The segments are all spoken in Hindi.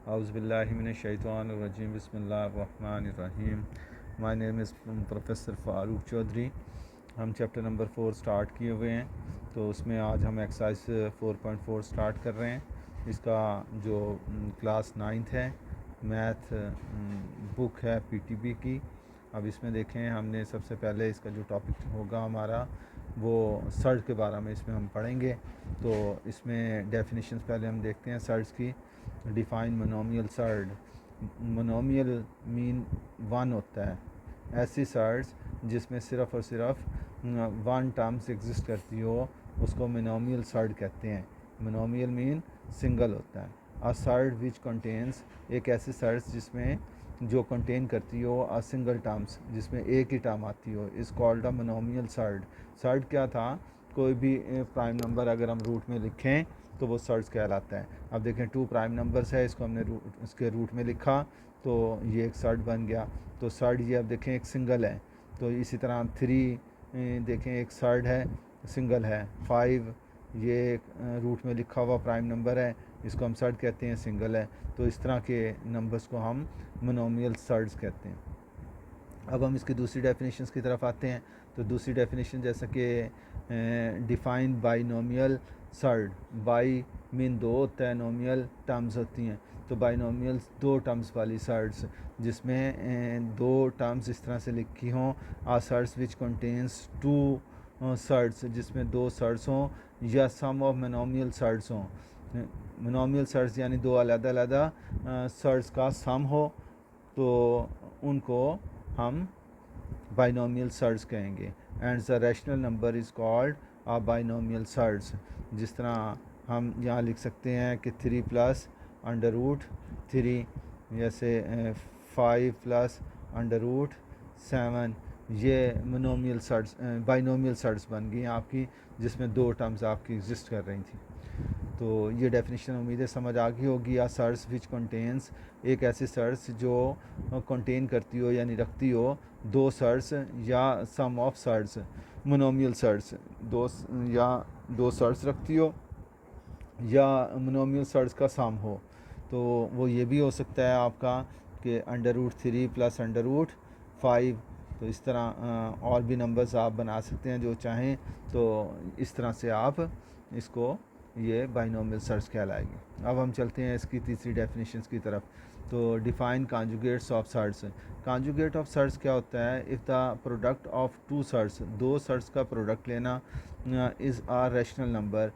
Auzubillahiminash-shaytanir-rajim. Bismillahir-rahmanir-rahim. My name is professor Farooq Chaudhary. हम चैप्टर नंबर 4 स्टार्ट किए हुए हैं, तो उसमें आज हम एक्सरसाइज 4.4 स्टार्ट कर रहे हैं. इसका जो क्लास 9th है, मैथ बुक है पीटीबी की. अब इसमें देखें, हमने सबसे पहले इसका जो टॉपिक होगा हमारा वो सर्ज के बारे में इसमें हम पढ़ेंगे. तो इसमें डेफिनेशंस पहले हम देखते हैं सर्ज की. Define monomial surd. Monomial mean one होता है. ऐसी सर्ड्स जिसमें सिर्फ़ और सिर्फ वन टर्म्स एग्जिस्ट करती हो उसको मोनोमियल सर्ड कहते हैं. मोनोमियल मीन सिंगल होता है. अ सर्ड विच कंटेन्स, एक ऐसी सर्ड्स जिसमें जो कंटेन करती हो अ सिंगल टर्म्स, जिसमें एक ही टर्म आती हो, is called a monomial surd. Surd क्या था? कोई भी प्राइम नंबर अगर हम रूट में लिखें तो वो सर्ड्स कहलाता है. अब देखें 2 प्राइम नंबर्स है, इसको हमने इसके रूट में लिखा तो ये एक सर्ड बन गया. तो सर्ड ये अब देखें एक सिंगल है. तो इसी तरह 3 देखें एक सर्ड है, सिंगल है. 5 ये एक रूट में लिखा हुआ प्राइम नंबर है, इसको हम सर्ड कहते हैं, सिंगल है. तो इस तरह के नंबर्स को हम मोनोमियल सर्ड्स कहते हैं. अब हम इसकी दूसरी डेफिनेशंस की तरफ आते हैं. तो दूसरी डेफिनेशन जैसा कि define binomial surd. By mean दो होता है, नोमियल टर्म्स होती हैं. तो बाइनोमियल दो टर्म्स वाली सर्ड्स जिसमें दो टर्म्स इस तरह से लिखी हों. आ सर्ड्स विच कंटेन्स 2 सर्ड्स, जिसमें 2 सर्ड्स हों या सम ऑफ मोनोमियल सर्ड्स हों. मोनोमियल सर्ड्स यानी दो अलग-अलग सर्ड्स का सम हो, तो उनको हम बाइनोमियल सर्ड्स कहेंगे. And the rational number is called a binomial surds. जिस तरह हम यहाँ लिख सकते हैं कि 3 प्लस अंडर रूट 3, जैसे 5 प्लस अंडर रूट 7, ये मोनोमियल सर्ड्स बाइनोमियल सर्ड्स बन गई आपकी, जिसमें दो टर्म्स आपकी एग्जिस्ट कर रही थी. तो ये डेफिनेशन उम्मीद है समझ आ गई होगी. या सर्ड्स विच कंटेन्स, एक ऐसी सर्ड्स जो कंटेन करती हो यानी रखती हो दो सर्ड्स या सम ऑफ सर्ड्स. मोनोमियल सर्ड्स दो सर्ड्स रखती हो या मोनोमियल सर्ड्स का सम हो. तो वो ये भी हो सकता है आपका कि under root 3 plus under root 5. तो इस तरह और भी नंबर्स आप बना सकते हैं जो चाहें. तो इस तरह से आप इसको ये बाइनोमियल सर्ड्स कहलाएगी. अब हम चलते हैं इसकी तीसरी डेफिनेशंस की तरफ. तो define conjugates of surds. Conjugate of surds क्या होता है? If the product of 2 surds, दो सर्ड्स का प्रोडक्ट लेना, इज़ आ रैशनल नंबर,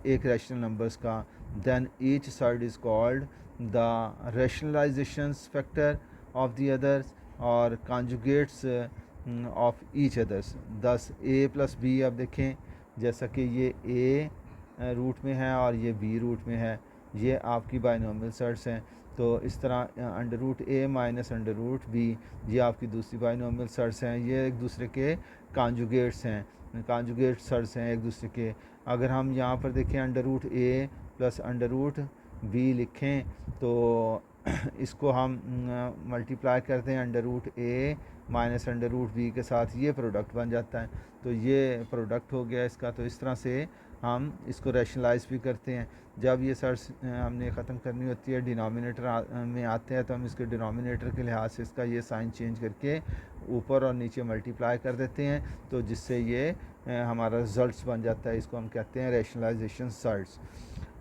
एक रैशनल नंबर्स का, then each surd is called the rationalization factor of the others और कॉन्जुगेट्स ऑफ ईच अदर्स. दस ए प्लस बी, अब देखें जैसा कि ये ए रूट में है और ये बी रूट में है, ये आपकी बाइनोमियल सर्ड्स हैं. तो इस तरह अंडर रूट ए माइनस अंडर रूट बी, ये आपकी दूसरी बाइनोमियल सर्ड्स हैं. ये एक दूसरे के कॉन्जुगेट्स हैं, कॉन्जुगेट सर्ड्स हैं एक दूसरे के. अगर हम यहाँ पर देखें अंडर रूट ए प्लस अंडर रूट बी लिखें तो इसको हम मल्टीप्लाई करते हैं अंडर रूट ए माइनस अंडर रूट बी के साथ, ये प्रोडक्ट बन जाता है. तो ये प्रोडक्ट हो गया इसका. तो इस तरह से हम इसको रैशनलाइज भी करते हैं. जब ये सर्ड्स हमने ख़त्म करनी होती है, डिनोमिनेटर में आते हैं, तो हम इसके डिनोमिनेटर के लिहाज से इसका ये साइन चेंज करके ऊपर और नीचे मल्टीप्लाई कर देते हैं. तो जिससे ये हमारा रिजल्ट्स बन जाता है. इसको हम कहते हैं रैशनलाइजेशन सर्ड्स.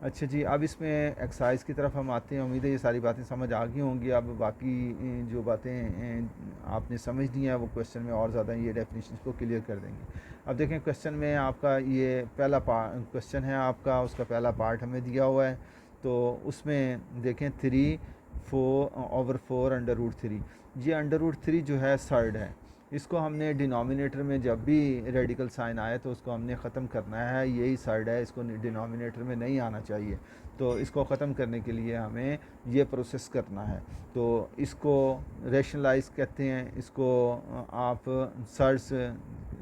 अच्छा जी, अब इसमें एक्सरसाइज की तरफ हम आते हैं. उम्मीद है ये सारी बातें समझ आ गई होंगी. अब बाकी जो बातें आपने समझ ली हैं वो क्वेश्चन में और ज़्यादा ये डेफिनेशन को क्लियर कर देंगे. अब देखें क्वेश्चन में आपका ये पहला क्वेश्चन है आपका, उसका पहला पार्ट हमें दिया हुआ है. तो उसमें देखें 3/4 अंडर रूट 3, ये अंडर रूट 3 जो है सर्ड है. इसको हमने डिनोमिनेटर में जब भी रेडिकल साइन आए तो उसको हमने ख़त्म करना है. यही सर्ड है, इसको डिनोमिनेटर में नहीं आना चाहिए. तो इसको ख़त्म करने के लिए हमें ये प्रोसेस करना है. तो इसको रैशनलाइज कहते हैं. इसको आप सर्ड्स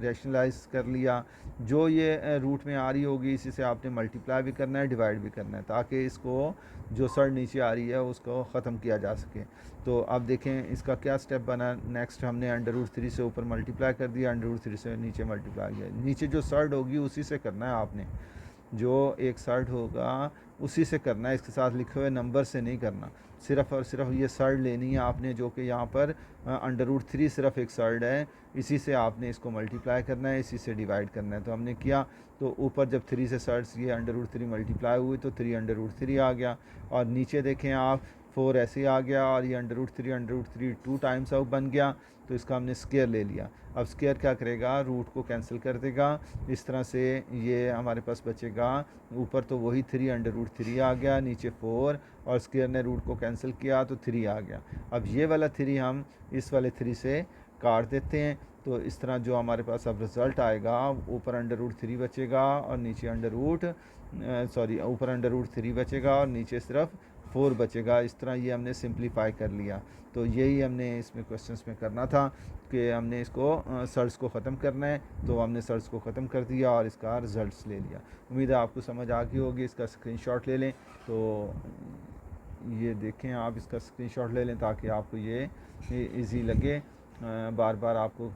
रैशनलाइज कर लिया, जो ये रूट में आ रही होगी इसी से आपने मल्टीप्लाई भी करना है, डिवाइड भी करना है, ताकि इसको जो सर्ड नीचे आ रही है उसको ख़त्म किया जा सके. तो अब देखें इसका क्या स्टेप बना. नेक्स्ट हमने अंडर रूट 3 से ऊपर मल्टीप्लाई कर दिया, अंडर रूट 3 से नीचे मल्टीप्लाई किया. नीचे जो सर्ड होगी उसी से करना है आपने. जो एक सर्ड होगा उसी से करना है, इसके साथ लिखे हुए नंबर से नहीं करना। सिर्फ और सिर्फ ये सर्ड लेनी है आपने, जो कि यहाँ पर √3 सिर्फ एक सर्ड है, इसी से आपने इसको मल्टीप्लाई करना है, इसी से डिवाइड करना है। तो हमने किया, तो ऊपर जब 3 से सर्ड्स ये √3 मल्टीप्लाई हुई तो 3 √3 आ गया, और नीचे देखें आप 4 ऐसे आ गया, और ये √3 2 टाइम्स आउट बन गया, तो इसका हमने स्क्वायर ले लिया। अब स्क्वायर क्या करेगा, रूट को कैंसिल कर देगा, इस तरह से ये हमारे पास बचेगा। ऊपर तो वही 3 √3 आ गया, नीचे 4, और स्क्वायर ने रूट को कैंसिल किया तो 3 आ गया। अब ये वाला 3 हम इस वाले 3 से काट देते हैं, तो इस तरह जो हमारे पास अब रिज़ल्ट आएगा, ऊपर √3 बचेगा और नीचे ऊपर √3 बचेगा और नीचे सिर्फ 4 बचेगा। इस तरह ये हमने सिंप्लीफाई कर लिया। तो यही हमने इसमें क्वेश्चंस में करना था कि हमने इसको सर्च को ख़त्म करना है, तो हमने सर्च को ख़त्म कर दिया और इसका रिज़ल्ट्स ले लिया। उम्मीद है आपको समझ आ गई होगी। इसका स्क्रीनशॉट ले लें, तो ये देखें आप, इसका स्क्रीनशॉट ले लें ताकि आपको ये इजी लगे, बार बार आपको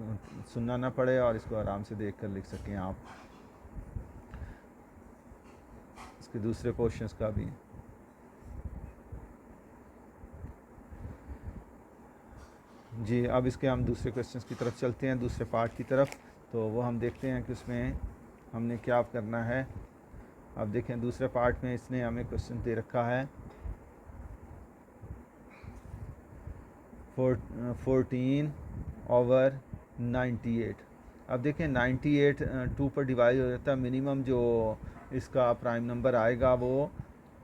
सुनना ना पड़े और इसको आराम से देख कर लिख सकें आप। इसके दूसरे क्वेश्चंस का भी जी, अब इसके हम दूसरे क्वेश्चंस की तरफ चलते हैं, दूसरे पार्ट की तरफ। तो वो हम देखते हैं कि उसमें हमने क्या करना है। अब देखें दूसरे पार्ट में इसने हमें क्वेश्चन दे रखा है 14/98। अब देखें 98 2 पर डिवाइड हो जाता है। मिनिमम जो इसका प्राइम नंबर आएगा वो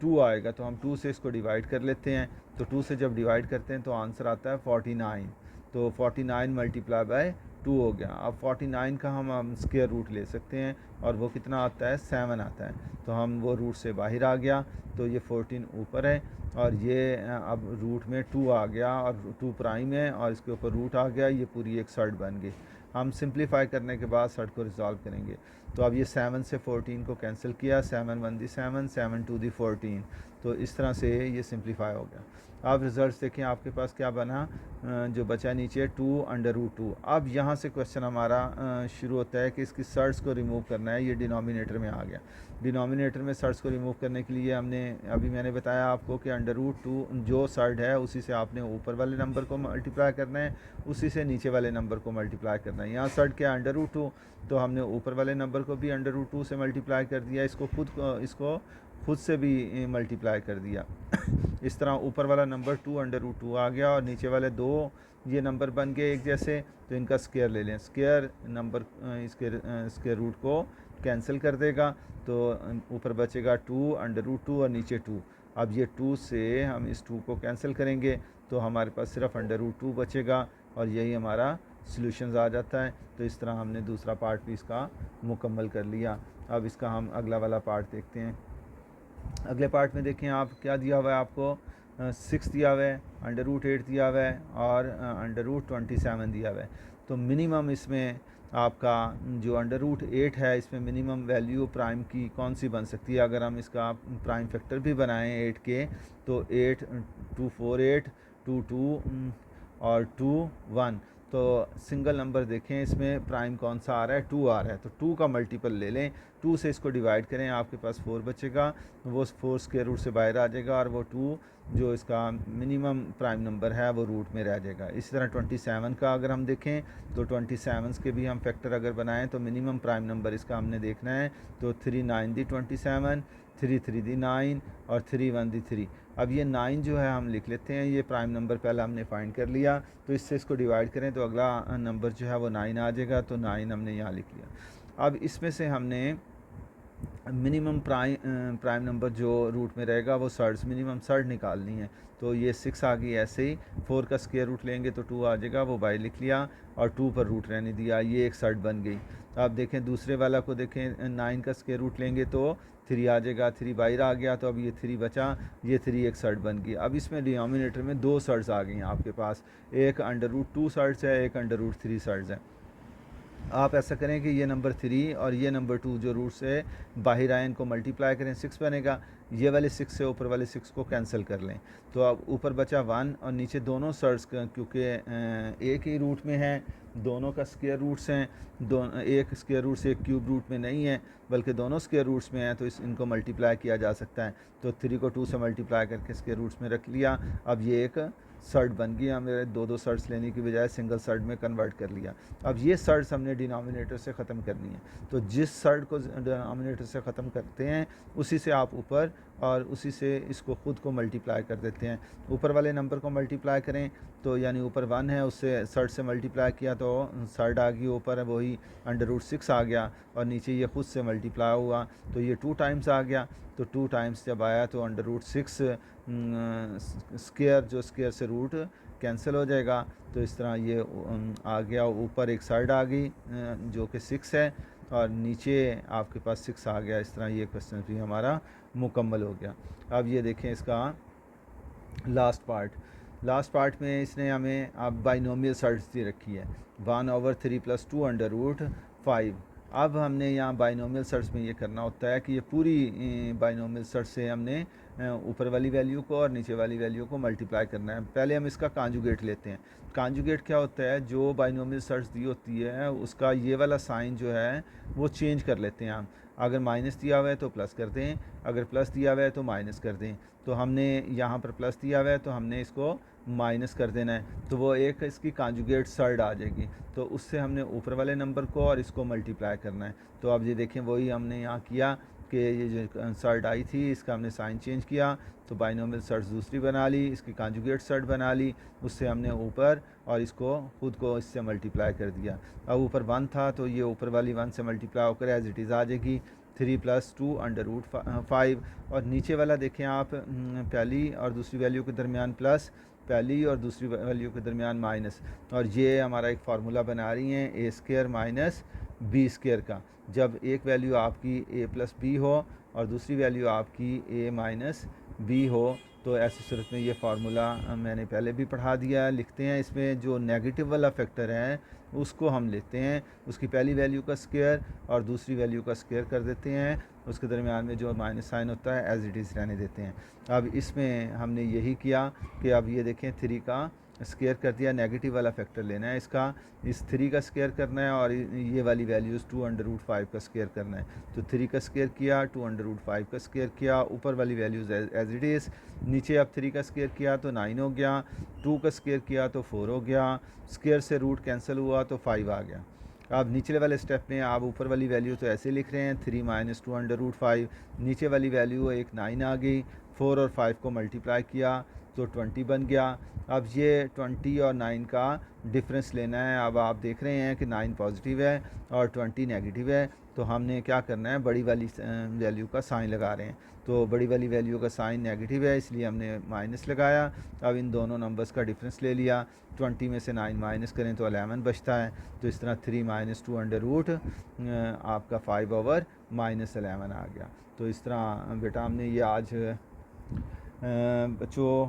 2 आएगा, तो हम 2 से इसको डिवाइड कर लेते हैं। तो 2 से जब डिवाइड करते हैं तो आंसर आता है 49। तो 49 मल्टीप्लाई बाय 2 हो गया। अब 49 का हम स्क्वायर रूट ले सकते हैं, और वो कितना आता है, 7 आता है। तो हम वो रूट से बाहर आ गया, तो ये 14 ऊपर है, और ये अब रूट में 2 आ गया, और 2 प्राइम है, और इसके ऊपर रूट आ गया, ये पूरी एक सर्ड बन गई। हम सिंप्लीफाई करने के बाद सर्ड को रिजॉल्व करेंगे। तो अब ये 7 से 14 को कैंसिल किया, 7 1 दी 7, 7 2 दी 14, तो इस तरह से ये सिंप्लीफाई हो गया। अब रिजल्ट्स देखें आपके पास क्या बना, जो बचा नीचे 2 √2। अब यहाँ से क्वेश्चन हमारा शुरू होता है कि इसकी सर्ड्स को रिमूव करना है। ये डिनोमिनेटर में आ गया। डिनोमिनेटर में सर्ड्स को रिमूव करने के लिए मैंने बताया आपको कि √2 जो सर्ड है उसी से आपने ऊपर वाले नंबर को मल्टीप्लाई करना है, उसी से नीचे वाले नंबर को मल्टीप्लाई करना है। यहाँ सर्ड क्या है, √2, तो हमने ऊपर वाले नंबर को भी √2 से मल्टीप्लाई कर दिया, इसको खुद से भी मल्टीप्लाई कर दिया। इस तरह ऊपर वाला नंबर 2 √2 आ गया, और नीचे वाले 2 ये नंबर बन गए एक जैसे, तो इनका स्क्वायर ले लें। स्क्वायर नंबर इसके स्क्वायर रूट को कैंसिल कर देगा, तो ऊपर बचेगा 2 √2 और नीचे 2। अब ये 2 से हम इस 2 को कैंसिल करेंगे, तो हमारे पास सिर्फ √2 बचेगा, और यही हमारा सॉल्यूशंस आ जाता है। तो इस तरह हमने दूसरा पार्ट भी इसका मुकम्मल कर लिया। अब इसका हम अगला वाला पार्ट देखते हैं। अगले पार्ट में देखें आप, क्या दिया हुआ है आपको, 6 दिया हुआ है, √8 दिया हुआ है, और √27 दिया हुआ है। तो मिनिमम इसमें आपका जो √8 है, इसमें मिनिमम वैल्यू प्राइम की कौन सी बन सकती है। अगर हम इसका प्राइम फैक्टर भी बनाएं 8 के, तो 8 2 4 8 2 2 और 2 1। तो सिंगल नंबर देखें इसमें प्राइम कौन सा आ रहा है, 2 आ रहा है, तो 2 का मल्टीपल ले लें, 2 से इसको डिवाइड करें, आपके पास 4 बचेगा, वो 4 स्क्वायर रूट से बाहर आ जाएगा, और वो 2 जो इसका मिनिमम प्राइम नंबर है वो रूट में रह जाएगा। इसी तरह 27 का अगर हम देखें, तो 27 के भी हम फैक्टर अगर बनाएं तो मिनिमम प्राइम नंबर इसका हमने देखना है। तो 3 9 दी 27, 3 3 दी 9, और 3 1 दी 3। अब ये 9 जो है हम लिख लेते हैं, ये प्राइम नंबर पहले हमने फाइंड कर लिया, तो इससे इसको डिवाइड करें तो अगला नंबर जो है वो 9 आ जाएगा, तो 9 हमने यहाँ लिख लिया। अब इसमें से हमने मिनिमम प्राइम नंबर जो रूट में रहेगा वो मिनिमम सर्ड निकालनी है। तो ये 6 आ गई, ऐसे ही 4 का स्क्वायर रूट लेंगे तो 2 आ जाएगा, वो बाई लिख लिया, और 2 पर रूट रहने दिया, ये एक सर्ड बन गई। तो आप देखें दूसरे वाला को देखें, 9 का स्क्वायर रूट लेंगे तो 3 आ जाएगा, 3 बाहर आ गया, तो अब ये 3 बचा, ये 3 एक सर्ड बन गई। अब इसमें डिनोमिनेटर में 2 सर्ड्स आ गई हैं आपके पास, एक √2 सर्ड्स है, एक √3 सर्ड्स है। आप ऐसा करें कि ये नंबर 3 और ये नंबर 2 जो रूट से बाहर आए इनको मल्टीप्लाई करें, 6 बनेगा। ये वाले 6 से ऊपर वाले 6 को कैंसिल कर लें, तो अब ऊपर बचा 1 और नीचे दोनों सर्ड्स क्योंकि एक ही रूट में है, दोनों का स्क्वायर रूट्स हैं, एक स्क्वायर रूट से एक क्यूब रूट में नहीं है बल्कि दोनों स्क्वायर रूट्स में हैं, तो इनको मल्टीप्लाई किया जा सकता है। तो 3 को 2 से मल्टीप्लाई करके स्क्वायर रूट्स में रख लिया। अब ये एक सर्ड बन गया, मेरे दो सर्ड्स लेने की बजाय सिंगल सर्ड में कन्वर्ट कर लिया। अब ये सर्ड्स हमने डिनोमिनेटर से ख़त्म करनी है, तो जिस सर्ड को डिनोमिनेटर से ख़त्म करते हैं उसी से आप ऊपर और उसी से इसको ख़ुद को मल्टीप्लाई कर देते हैं। ऊपर वाले नंबर को मल्टीप्लाई करें तो यानी ऊपर 1 है, उससे सर्ड से मल्टीप्लाई किया तो सर्ड आ गई, ऊपर है वही √6 आ गया, और नीचे ये ख़ुद से मल्टीप्लाई हुआ तो ये 2 टाइम्स आ गया। तो 2 टाइम्स जब आया तो √6 स्क्वायर, जो स्क्वायर से रूट कैंसिल हो जाएगा, तो इस तरह ये आ गया। ऊपर एक साइड आ गई जो कि 6 है और नीचे आपके पास 6 आ गया। इस तरह ये क्वेश्चन भी हमारा मुकम्मल हो गया। अब ये देखें इसका लास्ट पार्ट में इसने हमें अब बाइनोमियल सर्ड्स दे रखी है 1/3 + 2√5। अब हमने यहाँ बाइनोमियल सर्ड्स में ये करना होता है कि ये पूरी बाइनोमियल सर्ड्स से हमने ऊपर वाली वैल्यू को और नीचे वाली वैल्यू को मल्टीप्लाई करना है। पहले हम इसका कॉन्जुगेट लेते हैं। कॉन्जुगेट क्या होता है, जो बाइनोमियल सर्ड्स दी होती है उसका ये वाला साइन जो है वो चेंज कर लेते हैं हम। अगर माइनस दिया हुआ है तो प्लस कर दें, अगर प्लस दिया हुआ है तो माइनस कर दें। तो हमने यहाँ पर प्लस दिया हुआ है तो हमने इसको माइनस कर देना है, तो वो एक इसकी कॉन्जुगेट सर्ड आ जाएगी। तो उससे हमने ऊपर वाले नंबर को और इसको मल्टीप्लाई करना है। तो अब ये देखें वही हमने यहाँ किया कि ये जो सर्ड आई थी इसका हमने साइन चेंज किया, तो बाइनोमियल सर्ड्स दूसरी बना ली, इसकी कॉन्जुगेट सर्ड बना ली, उससे हमने ऊपर और इसको खुद को इससे मल्टीप्लाई कर दिया। अब ऊपर 1 था तो ये ऊपर वाली 1 से मल्टीप्लाई होकर एज इट इज़ आ जाएगी 3 + 2√5। और नीचे वाला देखें आप, पहली और दूसरी वैल्यू के दरमियान प्लस, पहली और दूसरी वैल्यू के दरमियान माइनस, और ये हमारा एक फार्मूला बना रही हैं a² - b² का। जब एक वैल्यू आपकी a + b हो और दूसरी वैल्यू आपकी a - b हो तो ऐसी सूरत में ये फार्मूला मैंने पहले भी पढ़ा दिया है। लिखते हैं इसमें जो नेगेटिव वाला फैक्टर है उसको हम लेते हैं, उसकी पहली वैल्यू का स्क्वायर और दूसरी वैल्यू का स्क्वायर कर देते हैं, उसके दरमियान में जो माइनस साइन होता है एज इट इज़ रहने देते हैं। अब इसमें हमने यही किया कि अब ये देखें 3 का स्क्वायर कर दिया, नेगेटिव वाला फैक्टर लेना है इसका, इस 3 का स्क्वायर करना है और ये वाली वैल्यूज़ 2√5 का स्क्वायर करना है। तो 3 का स्क्वायर किया, 2√5 का स्क्वायर किया, ऊपर वाली वैल्यूज़ एज इट इज़, नीचे अब 3 का स्क्वायर किया तो 9 हो गया, 2 का स्क्वायर किया तो 4 हो गया, स्क्वायर से रूट कैंसिल हुआ तो 5 आ गया। अब निचले वाले स्टेप में आप ऊपर वाली वैल्यू तो ऐसे लिख रहे हैं 3 - 2√5, नीचे वाली वैल्यू एक 9 आ गई, 4 और 5 को मल्टीप्लाई किया तो 20 बन गया। अब ये 20 और 9 का डिफरेंस लेना है। अब आप देख रहे हैं कि 9 पॉजिटिव है और 20 नेगेटिव है, तो हमने क्या करना है, बड़ी वाली वैल्यू का साइन लगा रहे हैं। तो बड़ी वाली वैल्यू का साइन नेगेटिव है इसलिए हमने माइनस लगाया। अब इन दोनों नंबर्स का डिफरेंस ले लिया, 20 में से 9 माइनस करें तो 11 बचता है। तो इस तरह 3 - 2 आपका 5/-11 आ गया। तो इस तरह बेटा हमने ये आज बच्चों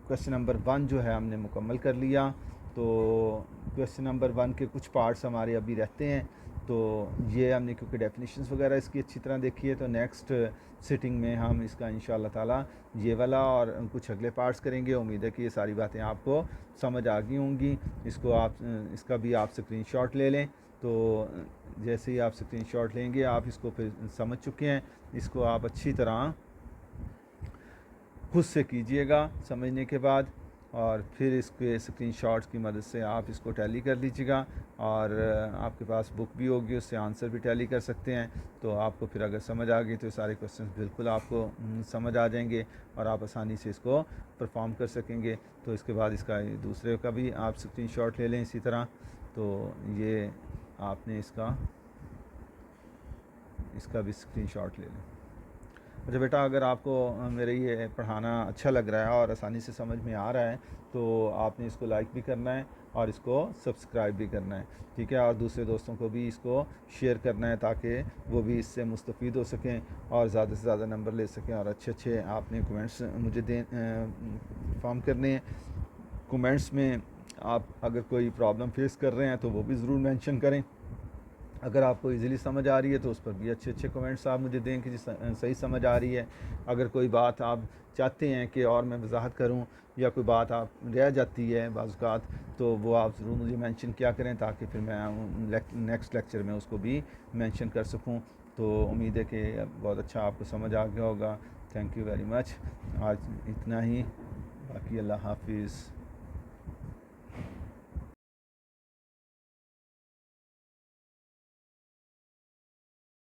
क्वेश्चन नंबर 1 जो है हमने मुकम्मल कर लिया। तो क्वेश्चन नंबर 1 के कुछ पार्ट्स हमारे अभी रहते हैं, तो ये हमने क्योंकि डेफिनेशंस वगैरह इसकी अच्छी तरह देखी है, तो नेक्स्ट सिटिंग में हम इसका इंशाल्लाह ताला ये वाला और कुछ अगले पार्ट्स करेंगे। उम्मीद है कि ये सारी बातें आपको समझ आ गई होंगी। इसका भी आप स्क्रीनशॉट ले लें, तो जैसे ही आप स्क्रीनशॉट लेंगे आप इसको फिर समझ चुके हैं, इसको आप अच्छी तरह खुद से कीजिएगा समझने के बाद, और फिर इसके स्क्रीनशॉट्स की मदद से आप इसको टैली कर लीजिएगा, और आपके पास बुक भी होगी उससे आंसर भी टैली कर सकते हैं। तो आपको फिर अगर समझ आ गई तो सारे क्वेश्चंस बिल्कुल आपको समझ आ जाएंगे और आप आसानी से इसको परफॉर्म कर सकेंगे। तो इसके बाद इसका दूसरे का भी आप स्क्रीनशॉट ले लें इसी तरह। तो ये आपने इसका भी स्क्रीनशॉट ले लें। अच्छा बेटा, अगर आपको मेरे ये पढ़ाना अच्छा लग रहा है और आसानी से समझ में आ रहा है तो आपने इसको लाइक भी करना है और इसको सब्सक्राइब भी करना है, ठीक है, और दूसरे दोस्तों को भी इसको शेयर करना है ताकि वो भी इससे मुस्तफ़ीद हो सकें और ज़्यादा से ज़्यादा नंबर ले सकें। और अच्छे आपने कमेंट्स मुझे फॉर्म करने हैं। कमेंट्स में आप अगर कोई प्रॉब्लम फेस कर रहे हैं तो वो भी ज़रूर मेंशन करें, अगर आपको इजीली समझ आ रही है तो उस पर भी अच्छे अच्छे कमेंट्स आप मुझे दें कि जी सही समझ आ रही है। अगर कोई बात आप चाहते हैं कि और मैं वजाहत करूं या कोई बात आप रह जाती है बाज़ तो वो आप ज़रूर मुझे मेंशन किया करें, ताकि फिर मैं नेक्स्ट लेक्चर में उसको भी मेंशन कर सकूं। तो उम्मीद है कि बहुत अच्छा आपको समझ आ गया होगा। Thank you very much. आज इतना ही, बाकी अल्लाह हाफिज़।